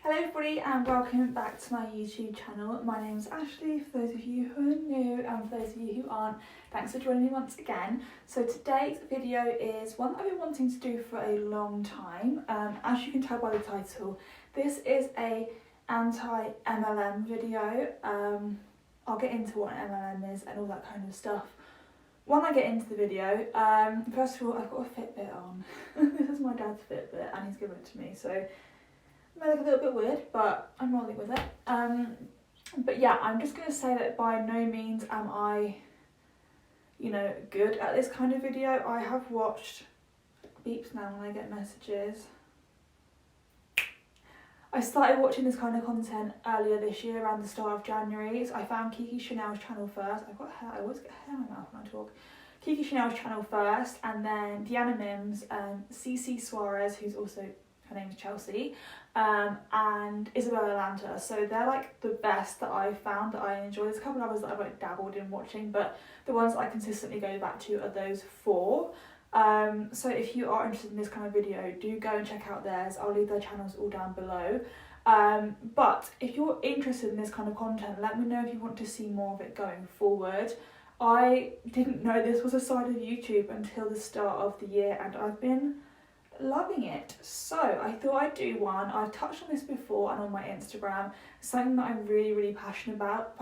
Hello everybody and welcome back to my YouTube channel. My name's Ashleigh, for those of you who are new and for those of you who aren't, thanks for joining me once again. So today's video is one that I've been wanting to do for a long time. As you can tell by the title, this is a anti-MLM video. I'll get into what an MLM is and all that kind of stuff when I get into the video. First of all, I've got a Fitbit on. This is my dad's Fitbit and he's given it to me, so it may look a little bit weird, but I'm rolling with it. But yeah, I'm just going to say that by no means am I, good at this kind of video. I have watched, beeps now when I get messages. I started watching this kind of content earlier this year, around the start of January. So I found Kiki Chanel's channel first. I've got hair, I always get hair in my mouth when I talk. Kiki Chanel's channel first, and then Anti-Mlm's, CC Suarez, who's also, her name's Chelsea, and Isabella Lanta. So they're like the best that I've found that I enjoy. There's a couple of others that I've like dabbled in watching, but the ones that I consistently go back to are those four. So if you are interested in this kind of video, do go and check out theirs. I'll leave their channels all down below. But if you're interested in this kind of content, let me know if you want to see more of it going forward. I didn't know this was a side of YouTube until the start of the year, and I've been loving it. So I thought I'd do one. I've touched on this before and on my Instagram. It's something that I'm really passionate about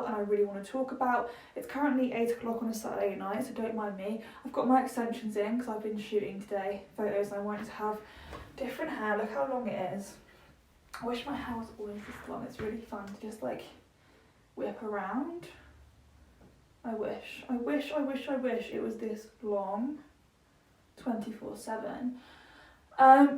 and I really want to talk about. It's currently 8 o'clock on a Saturday night, so don't mind me. I've got my extensions in because I've been shooting today photos and I wanted to have different hair. Look how long it is. I wish my hair was always this long. It's really fun to just like whip around. I wish it was this long 24/7.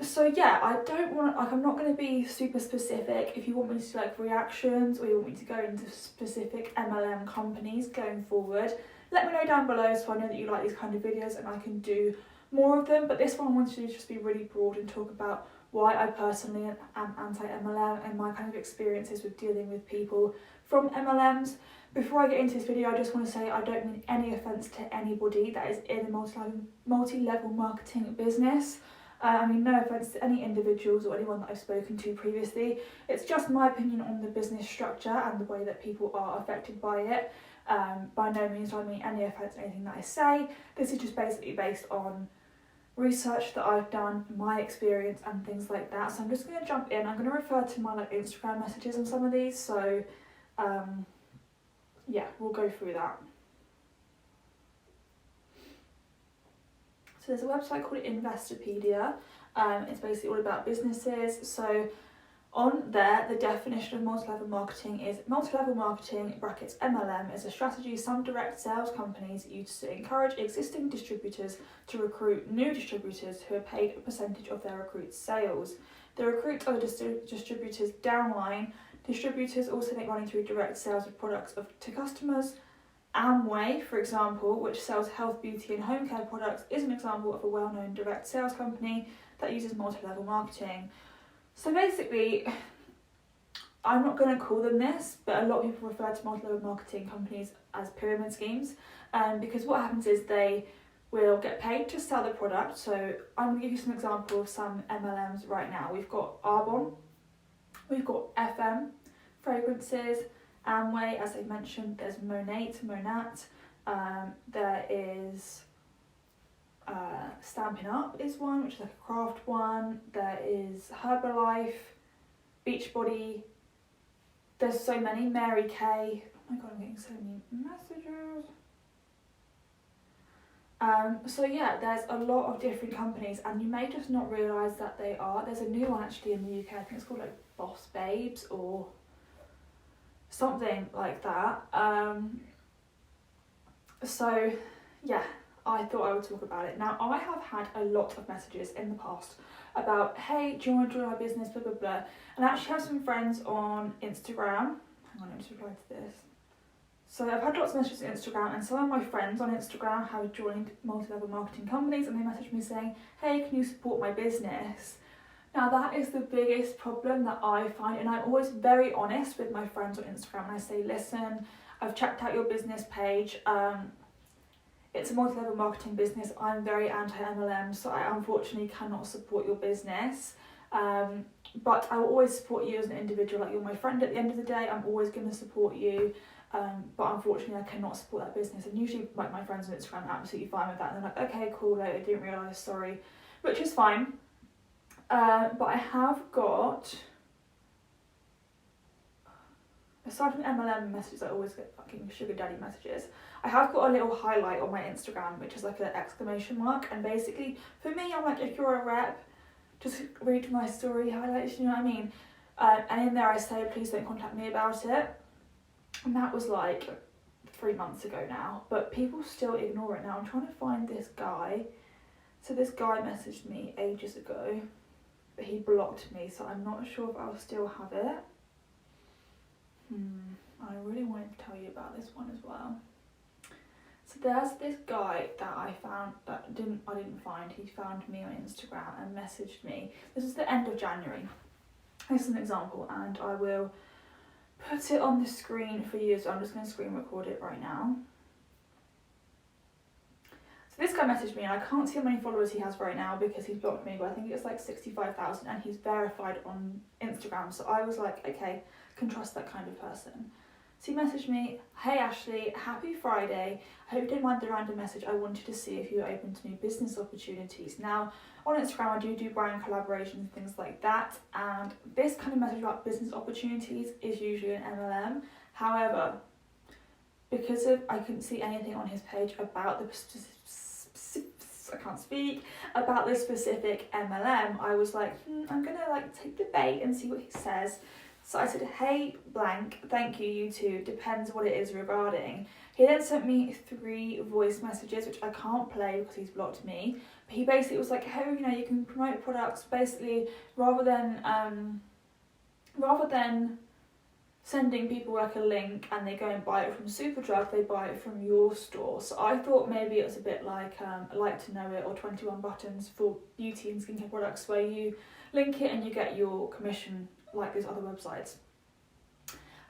So yeah, I don't want, like, I'm not going to be super specific. If you want me to do like reactions or you want me to go into specific MLM companies going forward, let me know down below so I know that you like these kind of videos and I can do more of them. But this one I wanted to just be really broad and talk about why I personally am anti-MLM and my kind of experiences with dealing with people from MLMs. Before I get into this video, I just want to say I don't mean any offence to anybody that is in the multi-level marketing business. I mean no offence to any individuals or anyone that I've spoken to previously. It's just my opinion on the business structure and the way that people are affected by it. By no means do I mean any offence to anything that I say. This is just basically based on research that I've done, my experience and things like that. So I'm just going to jump in. I'm going to refer to my Instagram messages on some of these. So yeah, we'll go through that. So there's a website called Investopedia. It's basically all about businesses. So on there, the definition of multi-level marketing is multi-level marketing brackets MLM is a strategy some direct sales companies use to encourage existing distributors to recruit new distributors who are paid a percentage of their recruits' sales. The recruits are the distributors' downline. Distributors also make money through direct sales of products to customers. Amway, for example, which sells health, beauty and home care products, is an example of a well-known direct sales company that uses multi-level marketing. So basically, I'm not going to call them this, but a lot of people refer to multi-level marketing companies as pyramid schemes, because what happens is they will get paid to sell the product. So I'm going to give you some example of some MLMs right now. We've got Arbonne, we've got FM, Fragrances, Amway, as I mentioned, there's Monat, there is Stampin' Up is one, which is like a craft one, there is Herbalife, Beachbody, there's so many, Mary Kay, oh my god, I'm getting so many messages. So yeah, there's a lot of different companies and you may just not realise that they are. There's a new one actually in the UK, I think it's called like Boss Babes or something like that. So yeah, I thought I would talk about it. Now I have had a lot of messages in the past about, hey, do you want to join our business, blah blah blah, and I actually have some friends on Instagram. Hang on, let me just reply to this. So I've had lots of messages on Instagram and some of my friends on Instagram have joined multi-level marketing companies and they message me saying, hey, can you support my business? Now that is the biggest problem that I find, and I'm always very honest with my friends on Instagram and I say, listen, I've checked out your business page, it's a multi-level marketing business, I'm very anti-MLM, so I unfortunately cannot support your business. But I will always support you as an individual. Like, you're my friend at the end of the day. I'm always going to support you. But unfortunately, I cannot support that business. And usually, like, my friends on Instagram are absolutely fine with that. And they're like, okay, cool, like, I didn't realise, sorry. Which is fine. But I have got, aside from MLM messages, I always get fucking sugar daddy messages. I have got a little highlight on my Instagram, which is like an exclamation mark. And basically, for me, I'm like, if you're a rep, just read my story highlights, you know what I mean? And in there I say, please don't contact me about it. And that was like 3 months ago now, but people still ignore it now. I'm trying to find this guy. So this guy messaged me ages ago, but he blocked me, so I'm not sure if I'll still have it. I really wanted to tell you about this one as well. So there's this guy that I found, that I didn't find, he found me on Instagram and messaged me. This is the end of January. This is an example, and I will put it on the screen for you, so I'm just going to screen record it right now. So this guy messaged me, and I can't see how many followers he has right now because he's blocked me, but I think it's like 65,000, and he's verified on Instagram. So I was like, okay, can trust that kind of person. So he messaged me, hey Ashleigh, happy Friday. I hope you didn't mind the random message. I wanted to see if you were open to new business opportunities. Now, on Instagram, I do brand collaborations, things like that. And this kind of message about business opportunities is usually an MLM. However, because I couldn't see anything on his page about about this specific MLM, I was like, I'm gonna like take the bait and see what he says. So I said, hey, blank, thank you, you too, depends what it is regarding. He then sent me 3 voice messages, which I can't play because he's blocked me. But he basically was like, hey, you know, you can promote products, basically, rather than sending people like a link and they go and buy it from Superdrug, they buy it from your store. So I thought maybe it was a bit like Like to Know It or 21 Buttons for beauty and skincare products, where you link it and you get your commission like these other websites.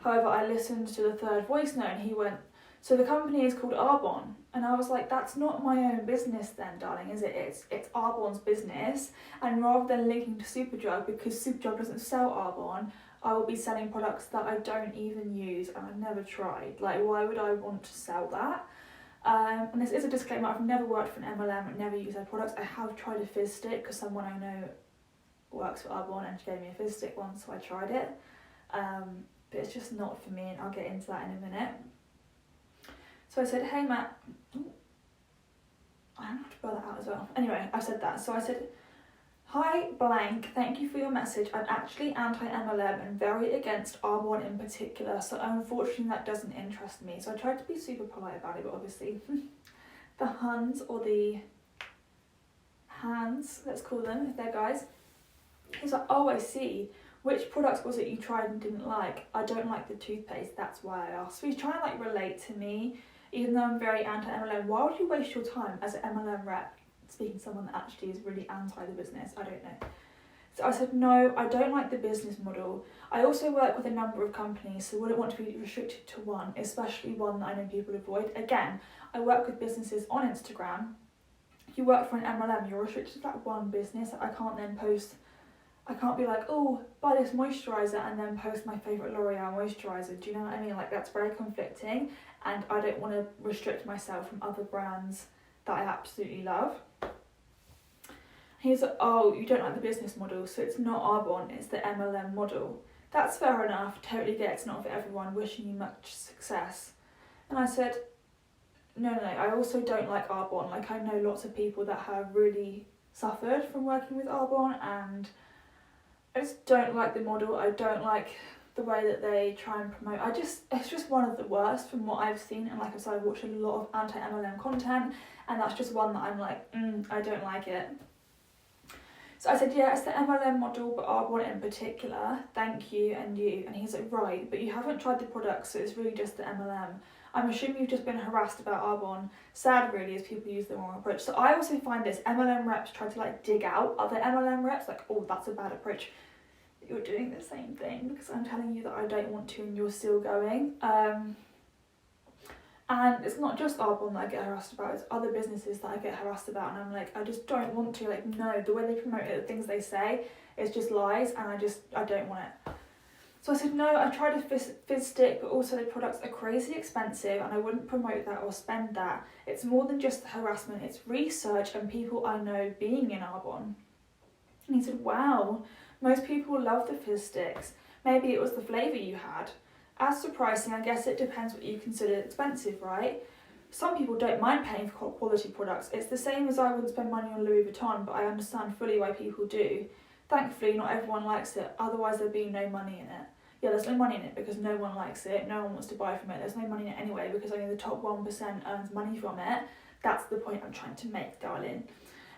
However, I listened to the 3rd voice note and he went, so the company is called Arbonne. And I was like, that's not my own business then, darling, is it? It's Arbonne's business. And rather than linking to Superdrug, because Superdrug doesn't sell Arbonne, I will be selling products that I don't even use and I've never tried. Like, why would I want to sell that? And this is a disclaimer, I've never worked for an MLM and never used their products. I have tried a fizz stick because someone I know works for Arbonne and she gave me a fizz stick once, so I tried it. But it's just not for me, and I'll get into that in a minute. So I said, hey Matt, I have to spell that out as well. Anyway, I said that. So I said, hi blank, thank you for your message. I'm actually anti-MLM and very against Arbonne in particular, so unfortunately that doesn't interest me. So I tried to be super polite about it, but obviously the Huns, or the hands, let's call them, if they're guys. He's like, oh, I see. Which product was it you tried and didn't like? I don't like the toothpaste, that's why I asked. So he's trying to like relate to me, even though I'm very anti-MLM. Why would you waste your time as an MLM rep speaking to someone that actually is really anti the business? I don't know. So I said, no, I don't like the business model. I also work with a number of companies, so wouldn't want to be restricted to one, especially one that I know people avoid. Again, I work with businesses on Instagram. If you work for an MLM, you're restricted to that one business. I can't then post, I can't be like, oh, buy this moisturiser and then post my favourite L'Oreal moisturiser. Do you know what I mean? Like, that's very conflicting, and I don't want to restrict myself from other brands that I absolutely love. He's like, oh, you don't like the business model, so it's not Arbonne, it's the MLM model. That's fair enough, totally get it's not for everyone, wishing you much success. And I said, no, I also don't like Arbonne. Like, I know lots of people that have really suffered from working with Arbonne, and I just don't like the model. I don't like the way that they try and promote. It's just one of the worst from what I've seen, and like I said, I've watched a lot of anti-MLM content, and that's just one that I'm like, I don't like it. So I said, yeah, it's the MLM model, but Arbonne in particular, thank you and you. And he's like, right, but you haven't tried the product, so it's really just the MLM. I'm assuming you've just been harassed about Arbonne. Sad really, as people use the wrong approach. So I also find this, MLM reps try to like dig out other MLM reps, like, oh, that's a bad approach. You're doing the same thing because I'm telling you that I don't want to and you're still going. And it's not just Arbonne that I get harassed about, it's other businesses that I get harassed about, and I'm like, I just don't want to, like, no, the way they promote it, the things they say, is just lies, and I don't want it. So I said, no, I tried a fizz stick, but also the products are crazy expensive, and I wouldn't promote that or spend that. It's more than just harassment, it's research and people I know being in Arbonne. And he said, wow, most people love the fizz sticks. Maybe it was the flavour you had. As for pricing, I guess it depends what you consider expensive, right? Some people don't mind paying for quality products. It's the same as I wouldn't spend money on Louis Vuitton, but I understand fully why people do. Thankfully, not everyone likes it, otherwise there'd be no money in it. Yeah, there's no money in it because no one likes it, no one wants to buy from it. There's no money in it anyway because only the top 1% earns money from it. That's the point I'm trying to make, darling.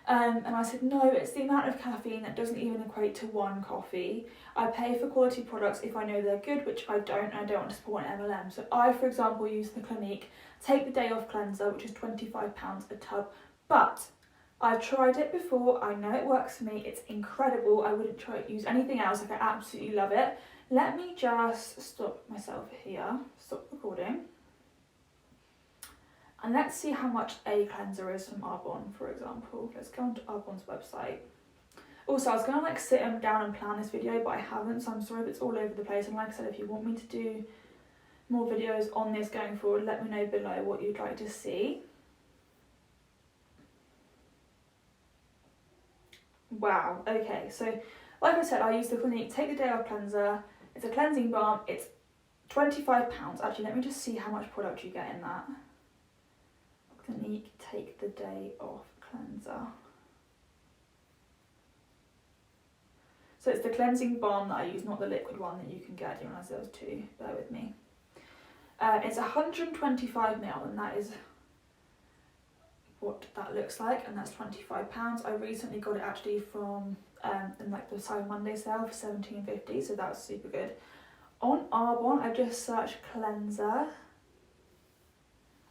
And I said, no, it's the amount of caffeine that doesn't even equate to one coffee. I pay for quality products if I know they're good, which I don't, and I don't want to support an MLM. So I, for example, use the Clinique Take the Day Off cleanser, which is £25 a tub. But I've tried it before, I know it works for me, it's incredible. I wouldn't try to use anything else, like I absolutely love it. Let me just stop myself here, stop recording. And let's see how much a cleanser is from Arbonne, for example. Let's go onto Arbonne's website. Also, I was going to like sit down and plan this video, but I haven't, so I'm sorry if it's all over the place. And like I said, if you want me to do more videos on this going forward, let me know below what you'd like to see. Wow, okay, so like I said, I use the Clinique Take the Day Off cleanser. It's a cleansing balm, it's £25. Actually, let me just see how much product you get in that. Clinique Take the Day Off cleanser. So it's the cleansing balm that I use, not the liquid one that you can get. I didn't realise there was two, bear with me. It's 125ml, and that is what that looks like, and that's £25. I recently got it actually from in like the Cyber Monday sale for £17.50, so that's super good. On Arbonne, I just searched cleanser.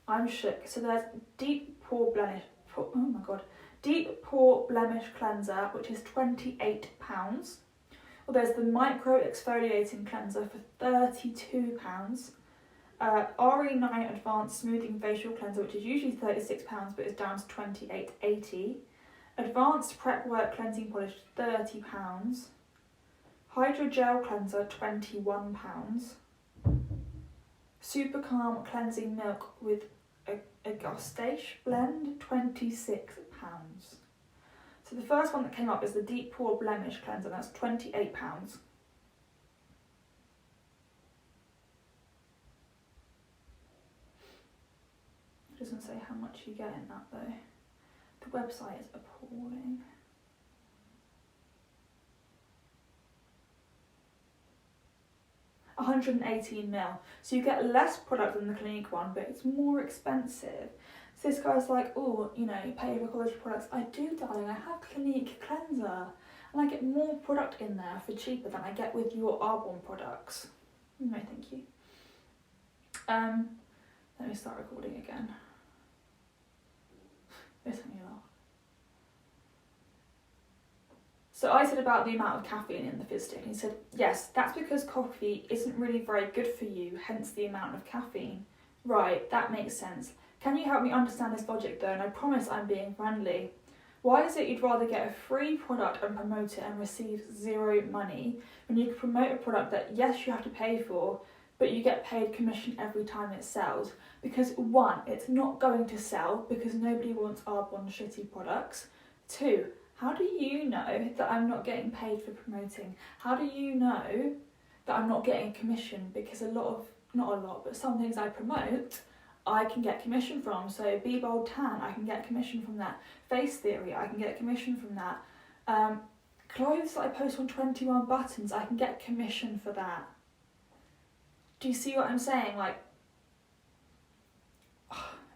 I'm shook. So there's deep pore blemish cleanser, which is £28. Well, there's the micro exfoliating cleanser for £32. RE9 advanced smoothing facial cleanser, which is usually £36, but it's down to £28.80. Advanced prep work cleansing polish, £30. Hydrogel cleanser, £21. Super Calm cleansing milk with a Goustache blend, £26. So the first one that came up is the deep pore blemish cleanser, that's £28. It doesn't say how much you get in that though. The website is appalling. £118ml. So you get less product than the Clinique one, but it's more expensive. So this guy's like, oh, you know, you pay for quality products. I do, darling, I have Clinique cleanser. And I get more product in there for cheaper than I get with your Arbonne products. No, thank you. Let me start recording again. This made me laugh. So I said about the amount of caffeine in the fizz stick, and he said, yes, that's because coffee isn't really very good for you, hence the amount of caffeine. Right, that makes sense. Can you help me understand this logic though? And I promise I'm being friendly. Why is it you'd rather get a free product and promote it and receive zero money when you could promote a product that, yes, you have to pay for, but you get paid commission every time it sells? Because one, it's not going to sell because nobody wants Arbonne shitty products. Two, how do you know that I'm not getting paid for promoting? How do you know that I'm not getting a commission? Because but some things I promote, I can get commission from. So Be Bold Tan, I can get commission from that. Face Theory, I can get commission from that. Clothes that I post on 21 Buttons, I can get commission for that. Do you see what I'm saying? Like,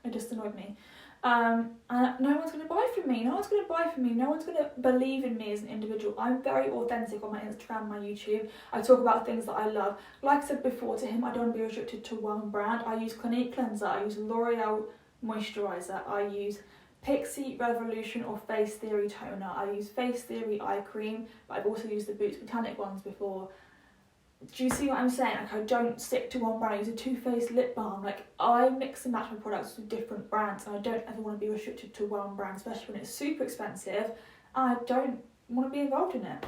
it just annoyed me. And no one's going to buy from me. No one's going to buy from me. No one's going to believe in me as an individual. I'm very authentic on my Instagram, my YouTube. I talk about things that I love. Like I said before to him, I don't want to be restricted to one brand. I use Clinique Cleanser. I use L'Oreal Moisturiser. I use Pixie Revolution or Face Theory Toner. I use Face Theory Eye Cream, but I've also used the Boots Botanic ones before. Do you see what I'm saying? Like, I don't stick to one brand. I use a Too Faced lip balm. Like, I mix and match my products with different brands, and I don't ever want to be restricted to one brand, especially when it's super expensive. I don't want to be involved in it.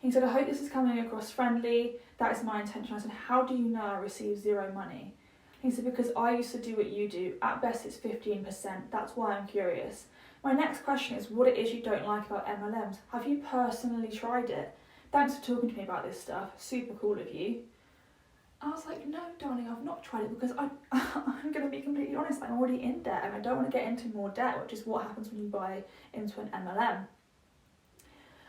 He said, I hope this is coming across friendly. That is my intention. I said, how do you know I receive zero money? He said, because I used to do what you do. At best, it's 15%. That's why I'm curious. My next question is what it is you don't like about MLMs. Have you personally tried it? Thanks for talking to me about this stuff. Super cool of you. I was like, no, darling, I've not tried it because I'm going to be completely honest. I'm already in debt and I don't want to get into more debt, which is what happens when you buy into an MLM.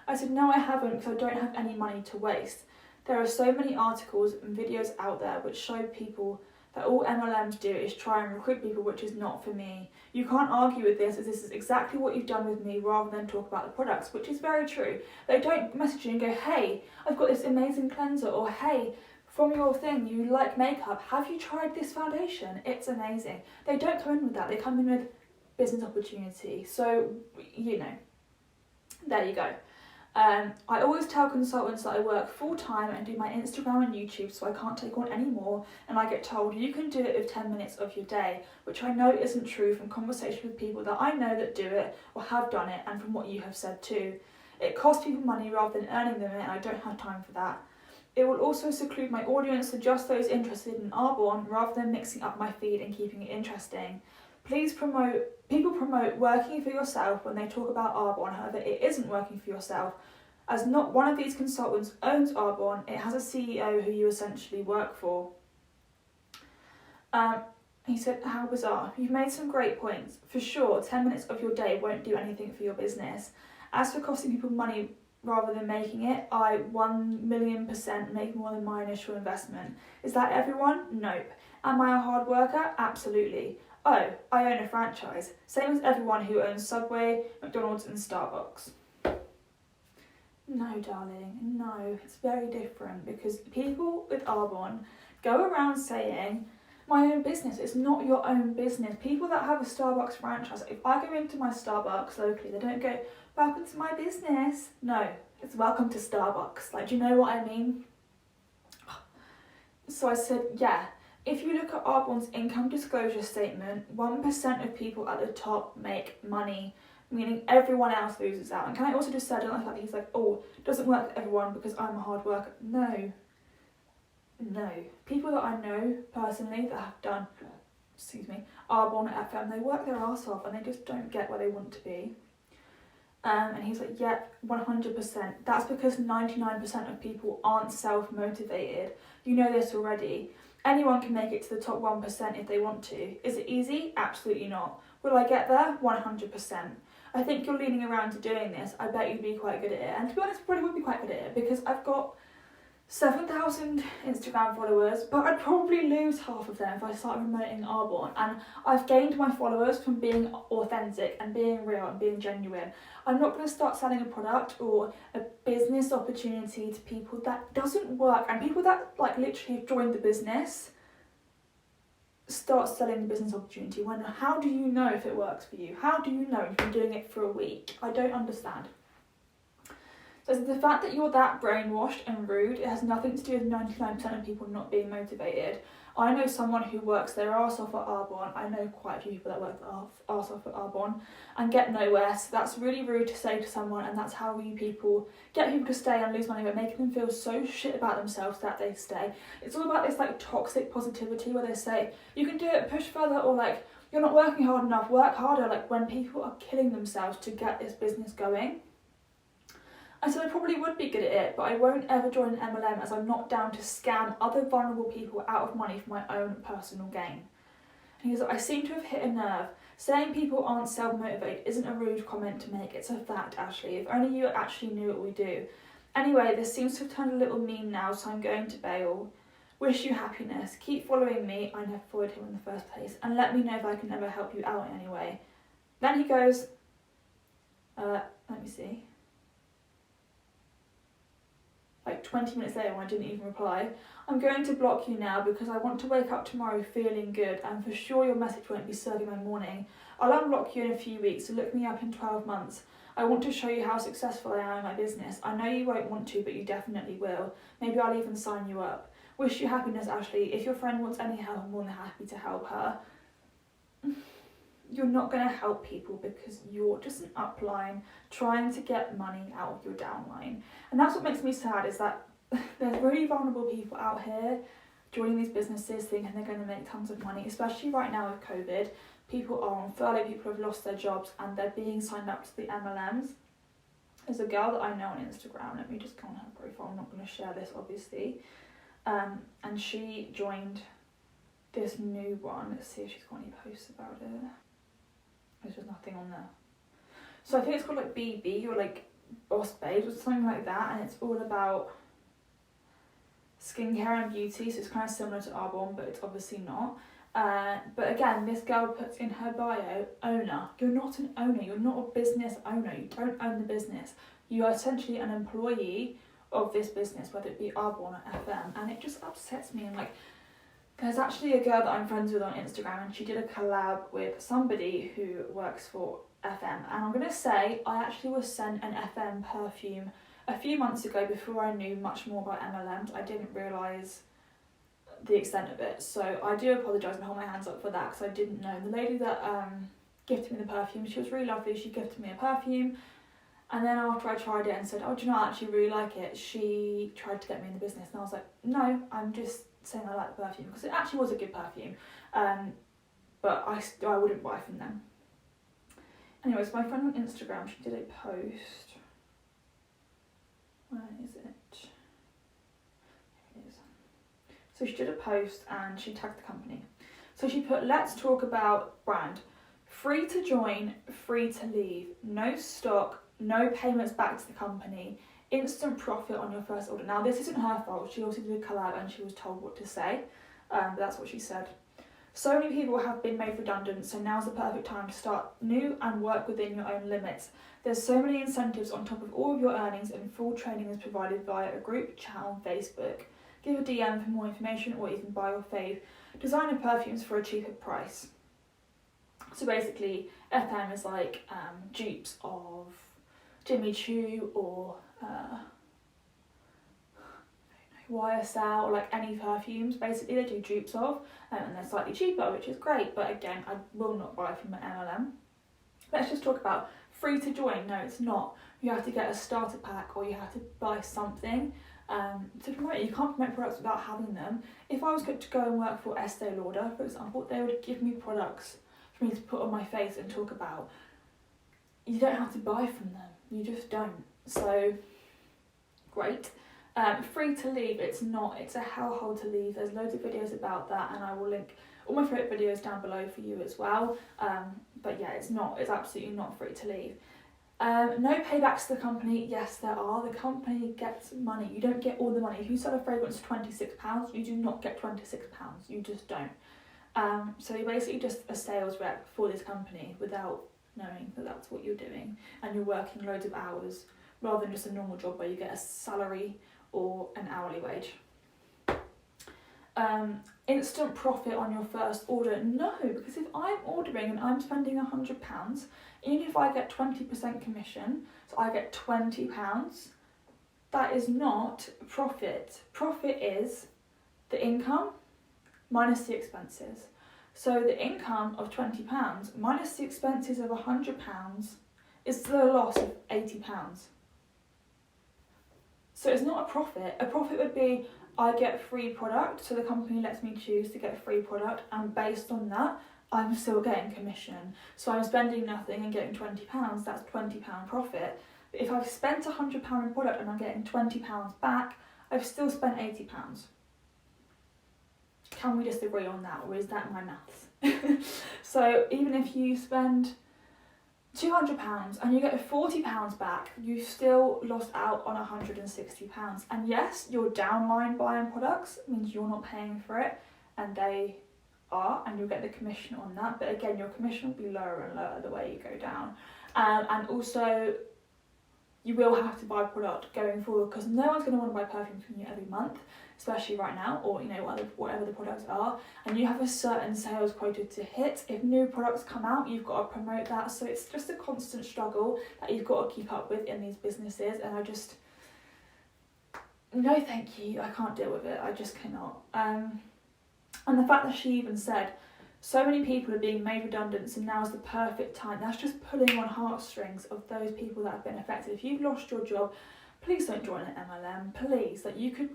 I said, no, I haven't because I don't have any money to waste. There are so many articles and videos out there which show people that all MLMs do is try and recruit people, which is not for me. You can't argue with this, as this is exactly what you've done with me rather than talk about the products, which is very true. They don't message you and go, hey, I've got this amazing cleanser, or hey, from your thing, you like makeup, have you tried this foundation? It's amazing. They don't come in with that, they come in with business opportunity. So, you know, there you go. I always tell consultants that I work full-time and do my Instagram and YouTube, so I can't take on any more, and I get told you can do it with 10 minutes of your day, which I know isn't true from conversation with people that I know that do it or have done it, and from what you have said too. It costs people money rather than earning them, and I don't have time for that. It will also seclude my audience to just those interested in Arbonne rather than mixing up my feed and keeping it interesting. People promote working for yourself when they talk about Arbonne, however it isn't working for yourself. As not one of these consultants owns Arbonne, it has a CEO who you essentially work for. He said, how bizarre. You've made some great points. For sure, 10 minutes of your day won't do anything for your business. As for costing people money rather than making it, I 1,000,000% make more than my initial investment. Is that everyone? Nope. Am I a hard worker? Absolutely. Oh, I own a franchise. Same as everyone who owns Subway, McDonald's and Starbucks. No, darling, no. It's very different because people with Arbonne go around saying, my own business. It's not your own business. People that have a Starbucks franchise, if I go into my Starbucks locally, they don't go, welcome to my business. No, it's welcome to Starbucks. Like, do you know what I mean? So I said, yeah. If you look at Arbonne's income disclosure statement, 1% of people at the top make money, meaning everyone else loses out. And can I also just say, I don't like that he's like, oh, it doesn't work for everyone because I'm a hard worker. No. People that I know personally that have done, Arbonne FM, they work their arse off and they just don't get where they want to be. And he's like, yeah, 100%. That's because 99% of people aren't self-motivated. You know this already. Anyone can make it to the top 1% if they want to. Is it easy? Absolutely not. Will I get there? 100%. I think you're leaning around to doing this. I bet you'd be quite good at it. And to be honest, I probably would be quite good at it because I've got 7,000 Instagram followers, but I'd probably lose half of them if I started promoting Arbonne. And I've gained my followers from being authentic and being real and being genuine. I'm not going to start selling a product or a business opportunity to people that doesn't work, and people that like literally have joined the business start selling the business opportunity when how do you know if it works for you? How do you know if you've been doing it for a week? I don't understand. So the fact that you're that brainwashed and rude, it has nothing to do with 99% of people not being motivated. I know someone who works their arse off at Arbonne. I know quite a few people that work their arse off at Arbonne and get nowhere. So that's really rude to say to someone, and that's how you people get people to stay and lose money by making them feel so shit about themselves that they stay. It's all about this like toxic positivity where they say, you can do it, push further, or like, you're not working hard enough, work harder, like when people are killing themselves to get this business going. I said I probably would be good at it, but I won't ever join an MLM as I'm not down to scam other vulnerable people out of money for my own personal gain. And he goes, I seem to have hit a nerve. Saying people aren't self-motivated isn't a rude comment to make, it's a fact, Ashleigh. If only you actually knew what we do. Anyway, this seems to have turned a little mean now, so I'm going to bail. Wish you happiness. Keep following me, I never followed him in the first place, and let me know if I can ever help you out in any way. Then he goes, let me see. Like 20 minutes later when I didn't even reply, I'm going to block you now because I want to wake up tomorrow feeling good, and for sure your message won't be serving my morning. I'll unblock you in a few weeks, so look me up in 12 months. I want to show you how successful I am in my business. I know you won't want to, but you definitely will. Maybe I'll even sign you up. Wish you happiness, Ashleigh. If your friend wants any help, I'm more than happy to help her. You're not going to help people because you're just an upline trying to get money out of your downline. And that's what makes me sad, is that there's really vulnerable people out here joining these businesses thinking they're going to make tons of money, especially right now with COVID. People are on furlough, people have lost their jobs and they're being signed up to the MLMs. There's a girl that I know on Instagram, let me just go on her profile, I'm not going to share this obviously, and she joined this new one. Let's see if she's got any posts about it. There's just nothing on there. So I think it's called like BB or like Boss Babes or something like that, and it's all about skincare and beauty, so it's kind of similar to Arbonne, but it's obviously not. But again, this girl puts in her bio, owner. You're not an owner, you're not a business owner, you don't own the business. You are essentially an employee of this business, whether it be Arbonne or FM, and it just upsets me. And like, there's actually a girl that I'm friends with on Instagram, and she did a collab with somebody who works for FM, and I'm going to say I actually was sent an FM perfume a few months ago before I knew much more about MLMs. I didn't realise the extent of it, so I do apologise and hold my hands up for that because I didn't know. The lady that gifted me the perfume, she was really lovely. She gifted me a perfume, and then after I tried it and said, oh, do you know, I actually really like it, she tried to get me in the business, and I was like, no, I'm just saying I like the perfume, because it actually was a good perfume, but I wouldn't buy from them. Anyways, my friend on Instagram, she did a post. Where is it? Here it is. So she did a post and she tagged the company. So she put, let's talk about brand. Free to join, free to leave. No stock, no payments back to the company. Instant profit on your first order. Now this isn't her fault. She also did a collab and she was told what to say. But that's what she said. So many people have been made redundant, so now's the perfect time to start new and work within your own limits. There's so many incentives on top of all of your earnings, and full training is provided via a group chat on Facebook. Give a DM for more information, or even buy your fave designer perfumes for a cheaper price. So basically, FM is like dupes of Jimmy Choo or YSL, or like any perfumes. Basically, they do dupes of, and they're slightly cheaper, which is great. But again, I will not buy from an MLM. Let's just talk about free to join. No, it's not. You have to get a starter pack, or you have to buy something to promote it. You can't promote products without having them. If I was going to go and work for Estee Lauder, for example, they would give me products for me to put on my face and talk about. You don't have to buy from them. You just don't. So, great. Free to leave, it's not. It's a hellhole to leave. There's loads of videos about that, and I will link all my favourite videos down below for you as well. But yeah, it's not. It's absolutely not free to leave. No paybacks to the company. Yes, there are. The company gets money. You don't get all the money. If you sell a fragrance for £26, you do not get £26. You just don't. So you're basically just a sales rep for this company without knowing that that's what you're doing, and you're working loads of hours rather than just a normal job where you get a salary or an hourly wage. Instant profit on your first order. No, because if I'm ordering and I'm spending £100, even if I get 20% commission, so I get £20, that is not profit. Profit is the income minus the expenses. So the income of £20 minus the expenses of £100 is the loss of £80. So it's not a profit. A profit would be, I get free product, so the company lets me choose to get free product, and based on that, I'm still getting commission. So I'm spending nothing and getting £20, that's £20 profit. But if I've spent £100 in product and I'm getting £20 back, I've still spent £80. Can we just agree on that, or is that my maths? So even if you spend £200 and you get £40 back, you've still lost out on £160. And yes, your downline buying products means you're not paying for it, and they are, and you'll get the commission on that. But again, your commission will be lower and lower the way you go down. And also, you will have to buy product going forward, because no one's going to want to buy perfume from you every month, especially right now, or you know, whatever the products are, and you have a certain sales quota to hit. If new products come out, you've got to promote that, so it's just a constant struggle that you've got to keep up with in these businesses, and I just, no thank you, I can't deal with it, I just cannot. And the fact that she even said, so many people are being made redundant, so now's the perfect time, that's just pulling on heartstrings of those people that have been affected. If you've lost your job, please don't join an MLM, please. Like, you could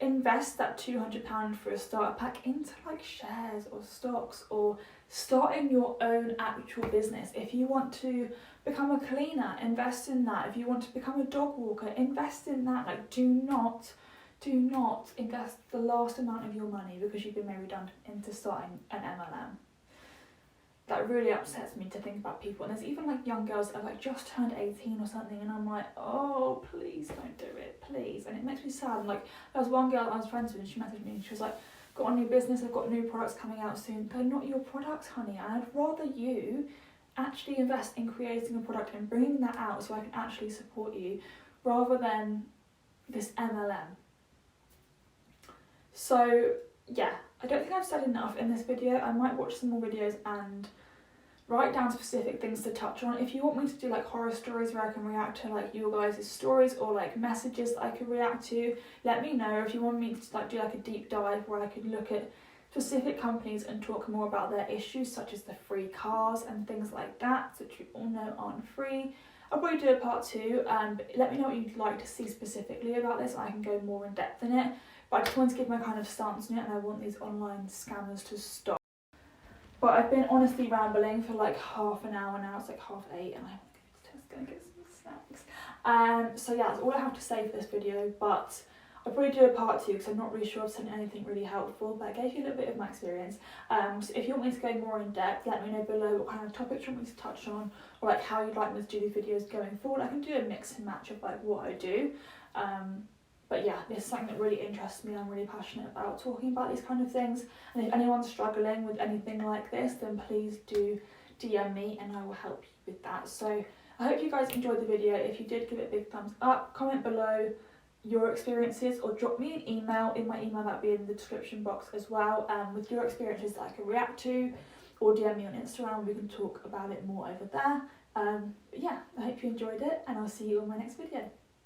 invest that £200 for a starter pack into like shares or stocks, or starting your own actual business. If you want to become a cleaner, invest in that. If you want to become a dog walker, invest in that. Like, do not invest the last amount of your money because you've been made redundant into starting an MLM. That really upsets me to think about people. And there's even like young girls that have like just turned 18 or something, and I'm like, oh, please don't do it, please. And it makes me sad. And like, there was one girl I was friends with, and she messaged me and she was like, got a new business, I've got new products coming out soon. They're not your products, honey. And I'd rather you actually invest in creating a product and bringing that out so I can actually support you, rather than this MLM. So yeah, I don't think I've said enough in this video. I might watch some more videos and write down specific things to touch on. If you want me to do like horror stories where I can react to like your guys' stories, or like messages that I could react to, let me know. If you want me to like do like a deep dive where I could look at specific companies and talk more about their issues, such as the free cars and things like that, which we all know aren't free, I'll probably do a part 2. But let me know what you'd like to see specifically about this, and I can go more in depth in it. But I just want to give my kind of stance on it, and I want these online scammers to stop. But I've been honestly rambling for like half an hour now. It's like 8:30, and I'm just gonna get some snacks. So yeah, that's all I have to say for this video. But I'll probably do a part 2 because I'm not really sure I've said anything really helpful. But I gave you a little bit of my experience. So if you want me to go more in depth, let me know below what kind of topics you want me to touch on, or like how you'd like me to do these videos going forward. I can do a mix and match of like what I do. But yeah, this is something that really interests me, and I'm really passionate about talking about these kind of things. And if anyone's struggling with anything like this, then please do DM me and I will help you with that. So I hope you guys enjoyed the video. If you did, give it a big thumbs up, comment below your experiences, or drop me an email. In my email, that'll be in the description box as well, with your experiences that I can react to, or DM me on Instagram. We can talk about it more over there. But yeah, I hope you enjoyed it, and I'll see you on my next video.